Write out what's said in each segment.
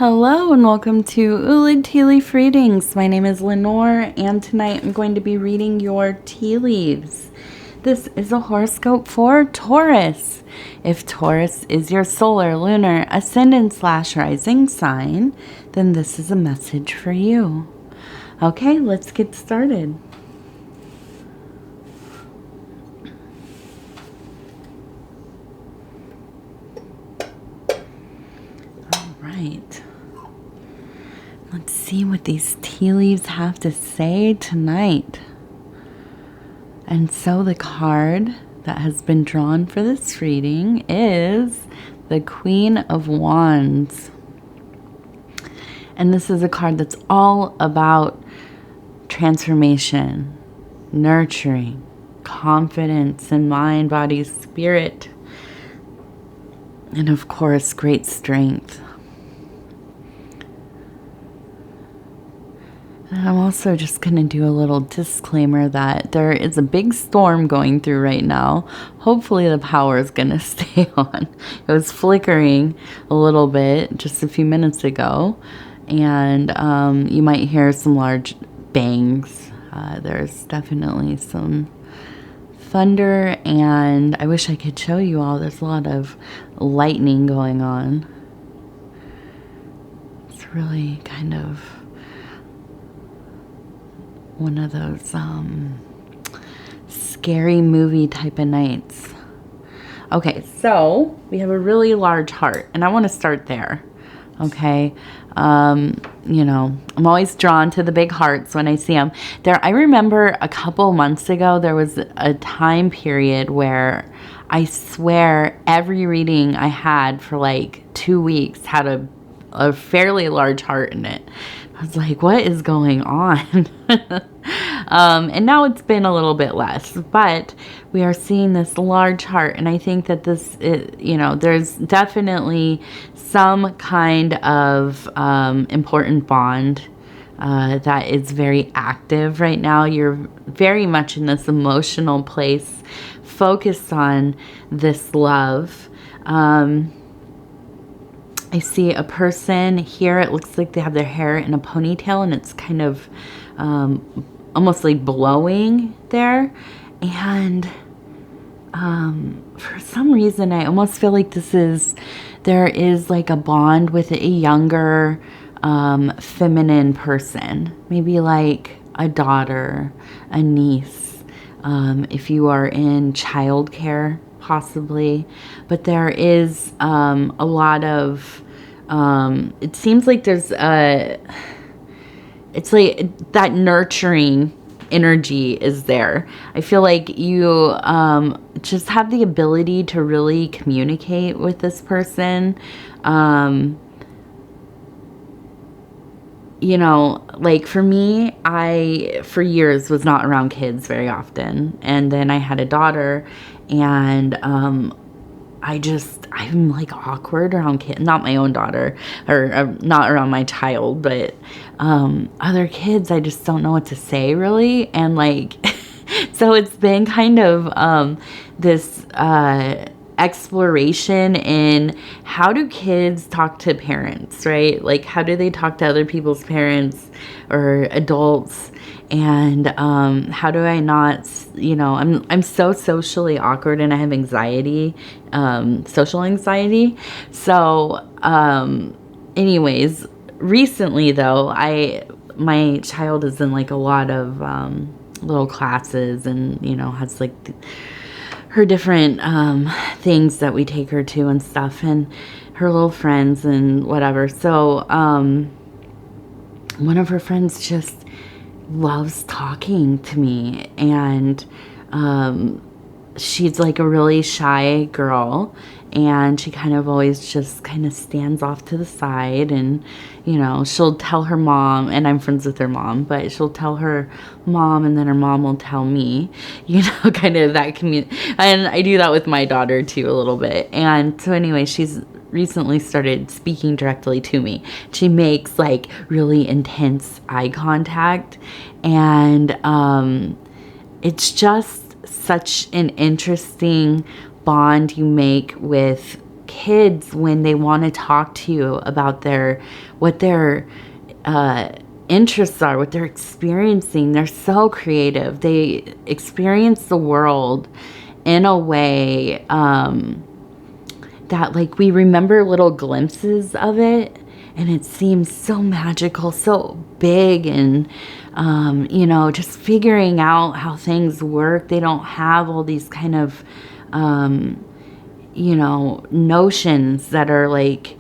Hello and welcome to Uli Tea Leaf Readings. My name is Lenor and tonight I'm going to be reading your tea leaves. This is a horoscope for Taurus. If Taurus is your solar, lunar, ascendant/rising sign, then this is a message for you. Okay, let's get started. Right. Let's see what these tea leaves have to say tonight. And so the card that has been drawn for this reading is the Queen of Wands. And this is a card that's all about transformation, nurturing, confidence in mind, body, spirit, and of course, great strength. And I'm also just going to do a little disclaimer that there is a big storm going through right now. Hopefully the power is going to stay on. It was flickering a little bit just a few minutes ago. And you might hear some large bangs. There's definitely some thunder. And I wish I could show you all. There's a lot of lightning going on. It's really kind of one of those scary movie type of nights. Okay, so we have a really large heart, and I want to start there. Okay, you know, I'm always drawn to the big hearts when I see them. I remember a couple months ago, there was a time period where I swear every reading I had for like 2 weeks had a fairly large heart in it. I was like, what is going on? And now it's been a little bit less, but we are seeing this large heart. And I think that this, you know, there's definitely some kind of important bond that is very active right now. You're very much in this emotional place, focused on this love. I see a person here. It looks like they have their hair in a ponytail and it's kind of almost like blowing there. And for some reason, I almost feel like there is like a bond with a younger feminine person. Maybe like a daughter, a niece. If you are in childcare, possibly, but there is a lot of it seems like there's it's like that nurturing energy is there. I feel like you just have the ability to really communicate with this person. You know, like for me, I for years was not around kids very often, and then I had a daughter, and I'm like awkward around kids, not my own daughter, or not around my child, but other kids, I just don't know what to say really. And like, so it's been kind of this exploration in how do kids talk to parents, right? Like how do they talk to other people's parents or adults? And how do I not, you know, I'm so socially awkward and I have anxiety, social anxiety. So anyways, recently though, my child is in like a lot of little classes and, you know, has like her different things that we take her to and stuff, and her little friends and whatever. So one of her friends just loves talking to me, and she's like a really shy girl, and she kind of always just kind of stands off to the side, and you know, she'll tell her mom, and I'm friends with her mom, but she'll tell her mom, and then her mom will tell me, you know, kind of that and I do that with my daughter too a little bit. And so anyway, she's recently started speaking directly to me. She makes like really intense eye contact, and it's just such an interesting bond you make with kids, when they want to talk to you about what their interests are, what they're experiencing, they're so creative. They experience the world in a way that, like, we remember little glimpses of it, and it seems so magical, so big, and you know, just figuring out how things work. They don't have all these kind of you know, notions that are like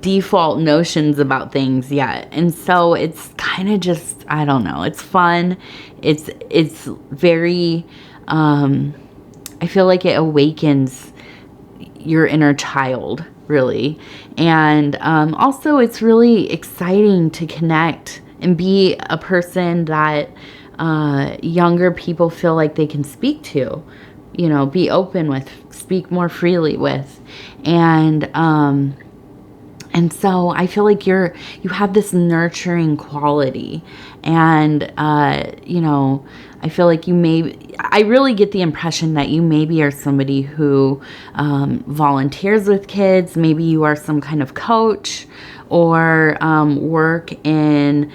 default notions about things yet. And so it's kind of just, I don't know, it's fun. It's very I feel like it awakens your inner child, really. And also it's really exciting to connect and be a person that younger people feel like they can speak to, you know, be open with, speak more freely with. And so I feel like you have this nurturing quality. And, you know, I feel like I really get the impression that you maybe are somebody who volunteers with kids. Maybe you are some kind of coach, or work in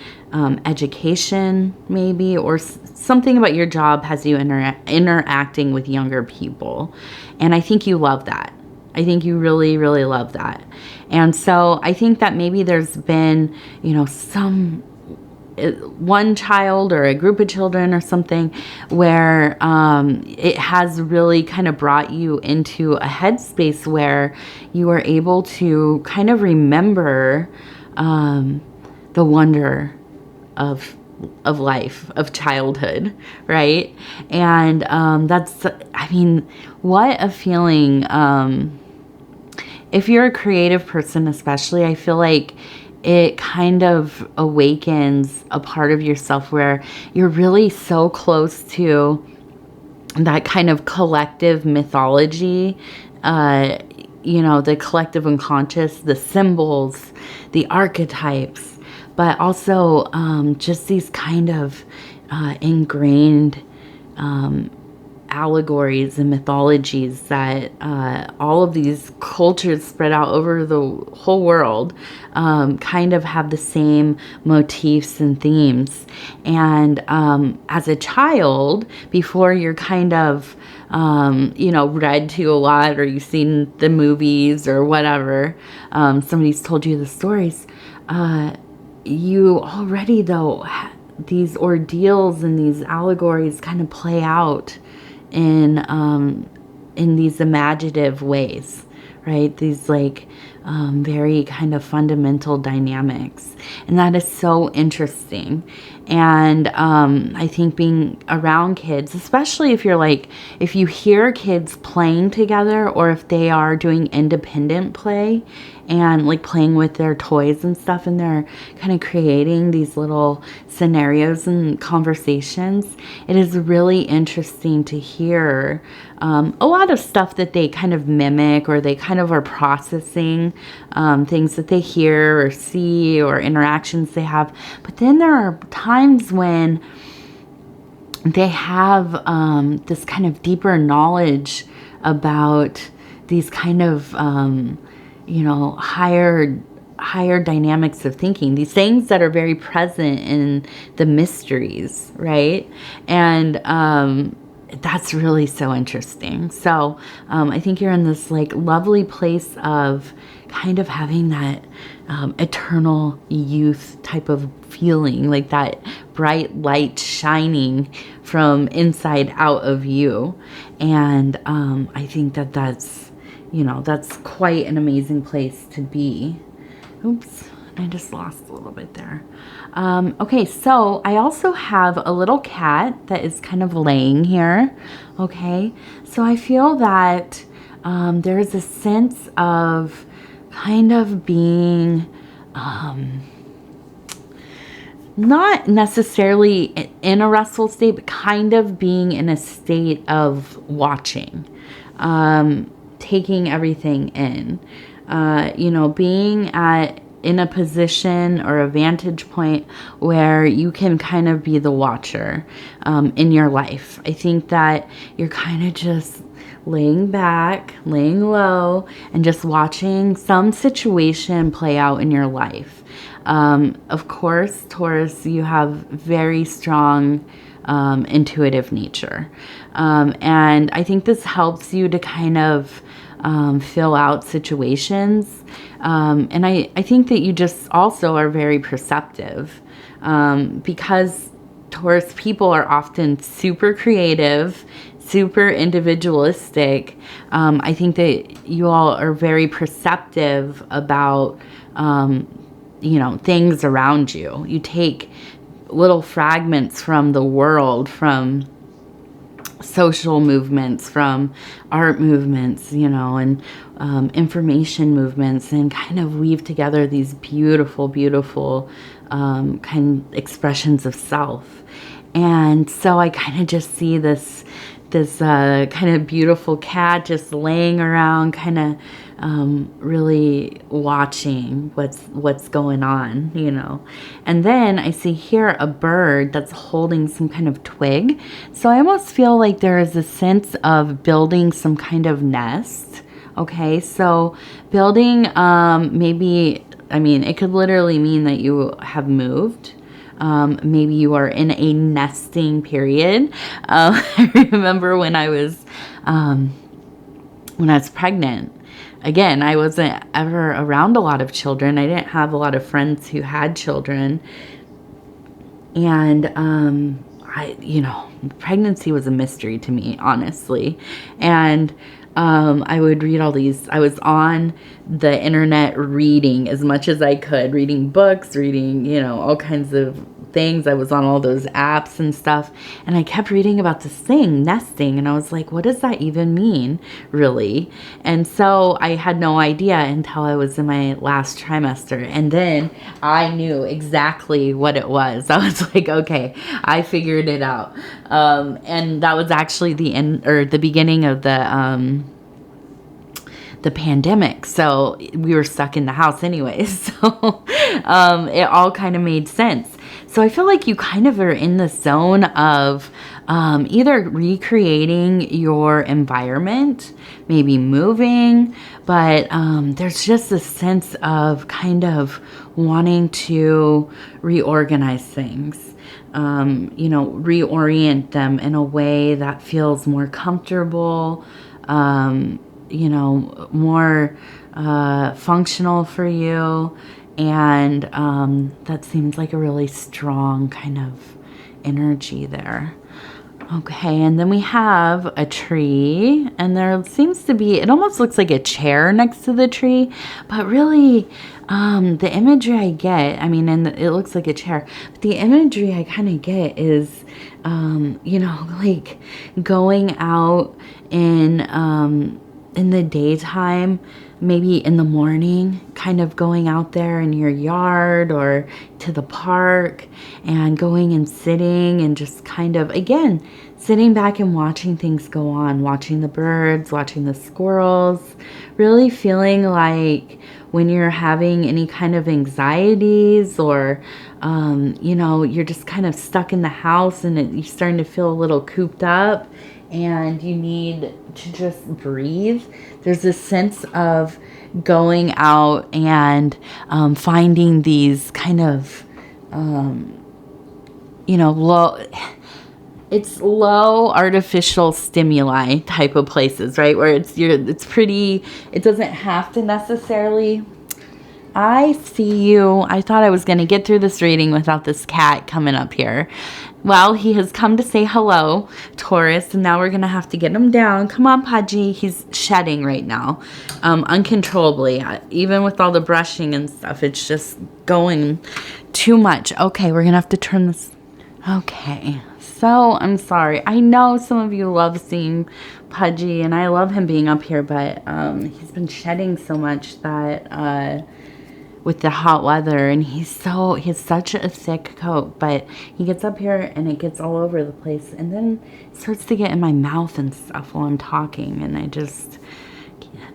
education, maybe, or something about your job has you interacting with younger people. And I think you love that. I think you really, really love that. And so I think that maybe there's been, you know, one child or a group of children or something where it has really kind of brought you into a headspace where you are able to kind of remember the wonder of life, of childhood, right? And that's, I mean, what a feeling. If you're a creative person especially, I feel like it kind of awakens a part of yourself where you're really so close to that kind of collective mythology, you know, the collective unconscious, the symbols, the archetypes, but also just these kind of ingrained allegories and mythologies that all of these cultures spread out over the whole world kind of have the same motifs and themes. And as a child, before you're kind of you know, read to a lot, or you've seen the movies or whatever, somebody's told you the stories, you already, though, these ordeals and these allegories kind of play out in these imaginative ways, right? These like very kind of fundamental dynamics. And that is so interesting. And I think being around kids, especially if you hear kids playing together, or if they are doing independent play and like playing with their toys and stuff, and they're kind of creating these little scenarios and conversations, it is really interesting to hear a lot of stuff that they kind of mimic, or they kind of are processing things that they hear or see, or interactions they have. But then there are times when they have this kind of deeper knowledge about these kind of you know, higher dynamics of thinking, these things that are very present in the mysteries, right? And that's really so interesting. So I think you're in this like lovely place of kind of having that eternal youth type of feeling, like that bright light shining from inside out of you. And I think that that's, you know, that's quite an amazing place to be. Oops, I just lost a little bit there. Okay, so I also have a little cat that is kind of laying here. Okay, so I feel that there's a sense of kind of being not necessarily in a restful state, but kind of being in a state of watching, taking everything in, you know, being in a position or a vantage point where you can kind of be the watcher in your life. I think that you're kind of just laying back, laying low, and just watching some situation play out in your life. Of course, Taurus, you have very strong intuitive nature. And I think this helps you to kind of fill out situations. And I think that you just also are very perceptive because Taurus people are often super creative, super individualistic. I think that you all are very perceptive about things around you. You take little fragments from the world, from social movements, from art movements, and information movements, and kind of weave together these beautiful, beautiful kind of expressions of self. And so I kind of just see this kind of beautiful cat just laying around, kind of really watching what's going on, And then I see here a bird that's holding some kind of twig. So I almost feel like there is a sense of building some kind of nest. Okay, so building maybe, it could literally mean that you have moved. Maybe you are in a nesting period. I remember when I was pregnant. Again, I wasn't ever around a lot of children. I didn't have a lot of friends who had children. And, pregnancy was a mystery to me, honestly. And I would read all these. I was on the internet reading as much as I could, reading books, reading, all kinds of things. I was on all those apps and stuff. And I kept reading about this thing, nesting. And I was like, what does that even mean, really? And so I had no idea until I was in my last trimester. And then I knew exactly what it was. I was like, okay, I figured it out. And that was actually the end, or the beginning of the pandemic. So we were stuck in the house anyways. So it all kind of made sense. So I feel like you kind of are in the zone of either recreating your environment, maybe moving, but there's just a sense of kind of wanting to reorganize things, reorient them in a way that feels more comfortable, more functional for you. And that seems like a really strong kind of energy there. Okay, and then we have a tree, and there seems to be, it almost looks like a chair next to the tree, but really the imagery I get, and it looks like a chair, but the imagery I kind of get is, like going out in the daytime, maybe in the morning, kind of going out there in your yard or to the park and going and sitting and just kind of, again, sitting back and watching things go on, watching the birds, watching the squirrels, really feeling like when you're having any kind of anxieties or, you're just kind of stuck in the house and you're starting to feel a little cooped up and you need to just breathe. There's this sense of going out and finding these kind of, low artificial stimuli type of places, right? Where it's pretty, it doesn't have to necessarily. I see you. I thought I was going to get through this reading without this cat coming up here. Well, he has come to say hello, Taurus, and now we're going to have to get him down. Come on, Pudgy. He's shedding right now, uncontrollably. Even with all the brushing and stuff, it's just going too much. Okay, we're going to have to turn this. Okay, so I'm sorry. I know some of you love seeing Pudgy, and I love him being up here, but he's been shedding so much that... with the hot weather, and he has such a thick coat, but he gets up here and it gets all over the place, and then it starts to get in my mouth and stuff while I'm talking, and I just,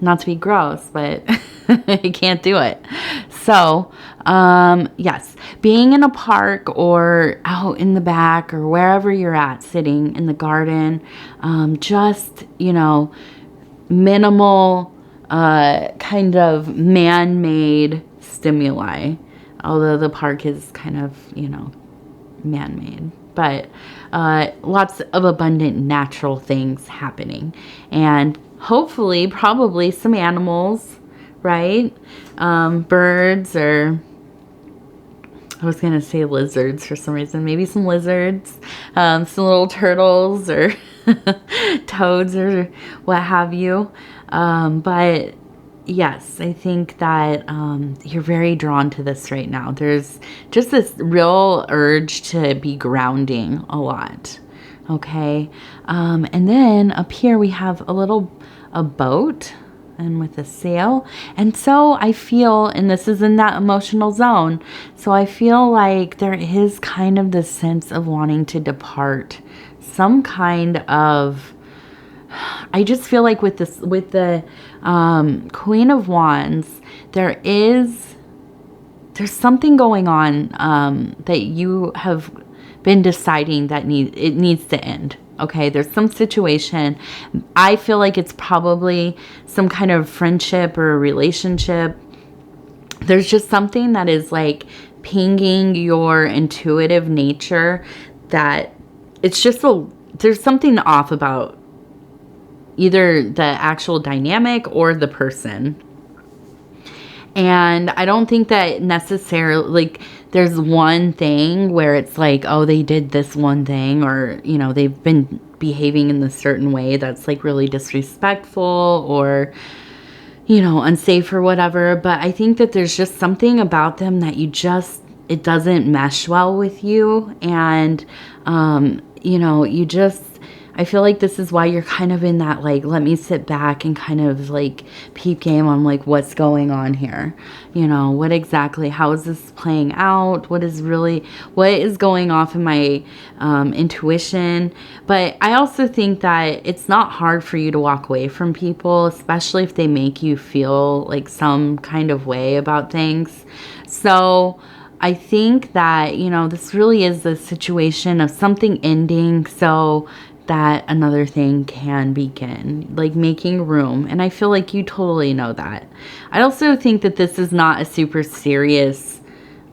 not to be gross, but I can't do it. So, yes, being in a park or out in the back or wherever you're at, sitting in the garden, just, minimal kind of man-made stimuli. Although the park is kind of, you know, man-made. But lots of abundant natural things happening. And hopefully, probably some animals, right? Birds, or I was going to say lizards for some reason. Maybe some lizards, some little turtles or toads or what have you. But yes, I think that you're very drawn to this right now. There's just this real urge to be grounding a lot. Okay. And then up here we have a boat and with a sail. And so I feel, and this is in that emotional zone, so I feel like there is kind of this sense of wanting to depart. Some kind of, I just feel like with the Queen of Wands, there's something going on that you have been deciding that it needs to end. Okay, there's some situation. I feel like it's probably some kind of friendship or a relationship. There's just something that is like pinging your intuitive nature that it's just there's something off about either the actual dynamic or the person. And I don't think that necessarily, like, there's one thing where it's like, oh, they did this one thing, or, you know, they've been behaving in this certain way that's like really disrespectful or, you know, unsafe or whatever. But I think that there's just something about them that it doesn't mesh well with you. And, you know, I feel like this is why you're kind of in that, like, let me sit back and kind of like peep game on like what's going on here. You know, how is this playing out? What is going off in my intuition? But I also think that it's not hard for you to walk away from people, especially if they make you feel like some kind of way about things. So I think that, you know, this really is a situation of something ending so that another thing can begin, like making room. And I feel like you totally know that. I also think that this is not a super serious,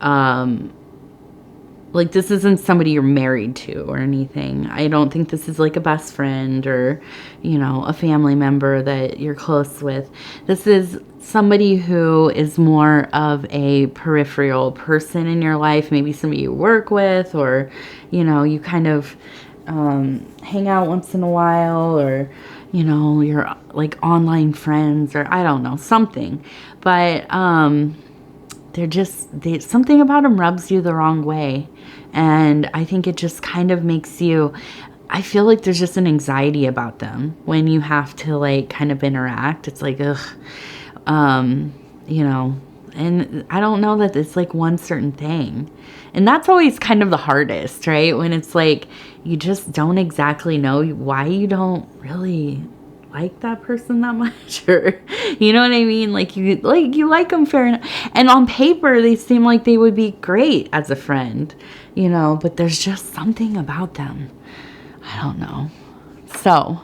like, this isn't somebody you're married to or anything. I don't think this is like a best friend or, you know, a family member that you're close with. This is somebody who is more of a peripheral person in your life, maybe somebody you work with, or, you know, you kind of hang out once in a while, or, you know, you're like online friends, or I don't know, something. But something about them rubs you the wrong way. And I think it just kind of makes you, I feel like there's just an anxiety about them when you have to like kind of interact. It's like, ugh, you know, and I don't know that it's like one certain thing. And that's always kind of the hardest, right? When it's like, you just don't exactly know why you don't really like that person that much, or, you know what I mean? Like you like them fair enough. And on paper, they seem like they would be great as a friend, you know, but there's just something about them. I don't know. So,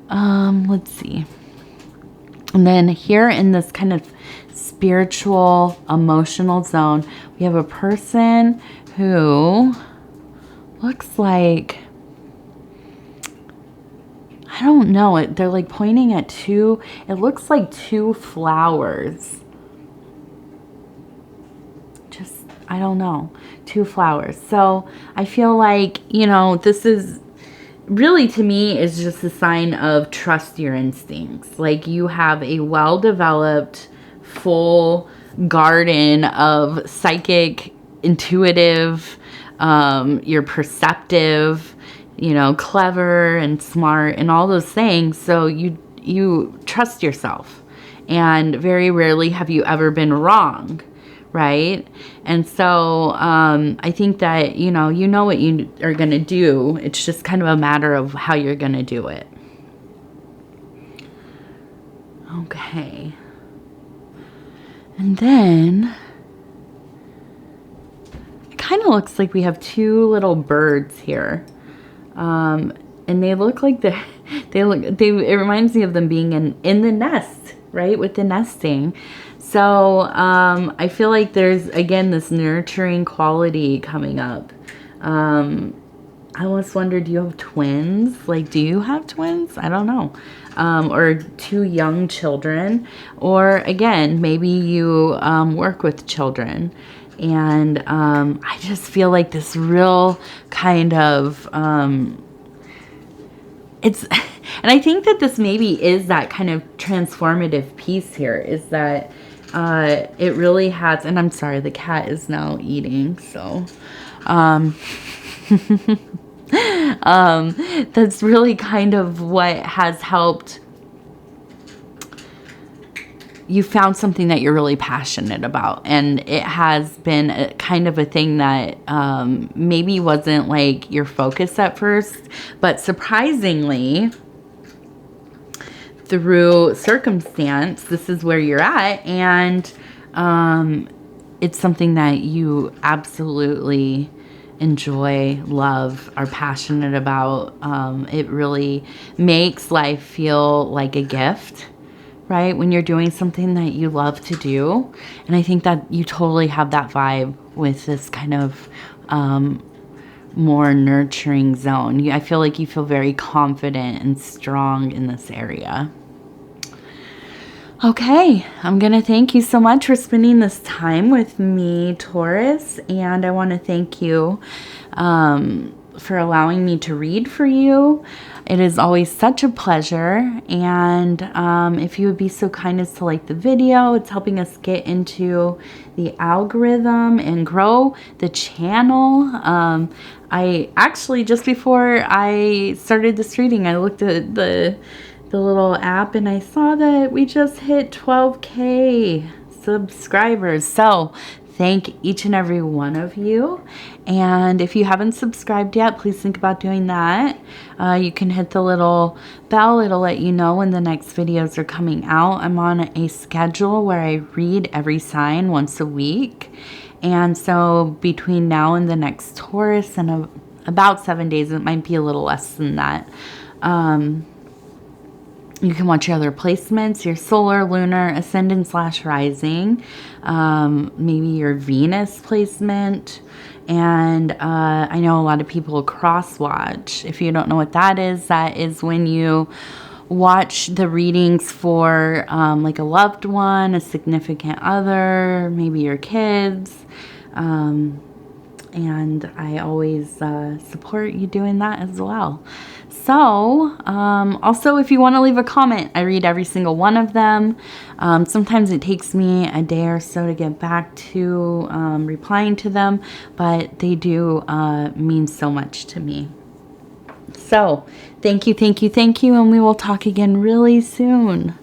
let's see. And then here in this kind of spiritual, emotional zone, we have a person who looks like, I don't know, they're like pointing at it looks like two flowers. Just, I don't know, two flowers. So I feel like, you know, this is really, to me, is just a sign of trust your instincts. Like, you have a well-developed, full garden of psychic, intuitive, you're perceptive, you know, clever and smart and all those things. So you trust yourself, and very rarely have you ever been wrong, right? And so I think that, you know what you are going to do. It's just kind of a matter of how you're going to do it. Okay. And then it kind of looks like we have two little birds here. And they look like it reminds me of them being in the nest, right? With the nesting. So I feel like there's, again, this nurturing quality coming up. I almost wonder, do you have twins? Like, do you have twins? I don't know. Or two young children. Or, again, maybe you work with children. And I just feel like this real kind of... and I think that this maybe is that kind of transformative piece here, is that it really has, and I'm sorry, the cat is now eating, so that's really kind of what has helped. You found something that you're really passionate about, and it has been a kind of a thing that maybe wasn't like your focus at first, but surprisingly, through circumstance, this is where you're at, and it's something that you absolutely enjoy, love, are passionate about. It really makes life feel like a gift, right? When you're doing something that you love to do. And I think that you totally have that vibe with this kind of more nurturing zone. I feel like you feel very confident and strong in this area. Okay, I'm going to thank you so much for spending this time with me, Taurus. And I want to thank you for allowing me to read for you. It is always such a pleasure. And if you would be so kind as to like the video, it's helping us get into the algorithm and grow the channel. I actually, just before I started this reading, I looked at the little app and I saw that we just hit 12K subscribers. So thank each and every one of you. And if you haven't subscribed yet, please think about doing that. You can hit the little bell. It'll let you know when the next videos are coming out. I'm on a schedule where I read every sign once a week. And so between now and the next Taurus, and about 7 days, it might be a little less than that. You can watch your other placements, your solar, lunar, ascendant / rising, maybe your Venus placement. And I know a lot of people cross watch. If you don't know what that is when you watch the readings for like a loved one, a significant other, maybe your kids. And I always support you doing that as well. So, also, if you want to leave a comment, I read every single one of them. Sometimes it takes me a day or so to get back to replying to them, but they do mean so much to me. So, thank you, and we will talk again really soon.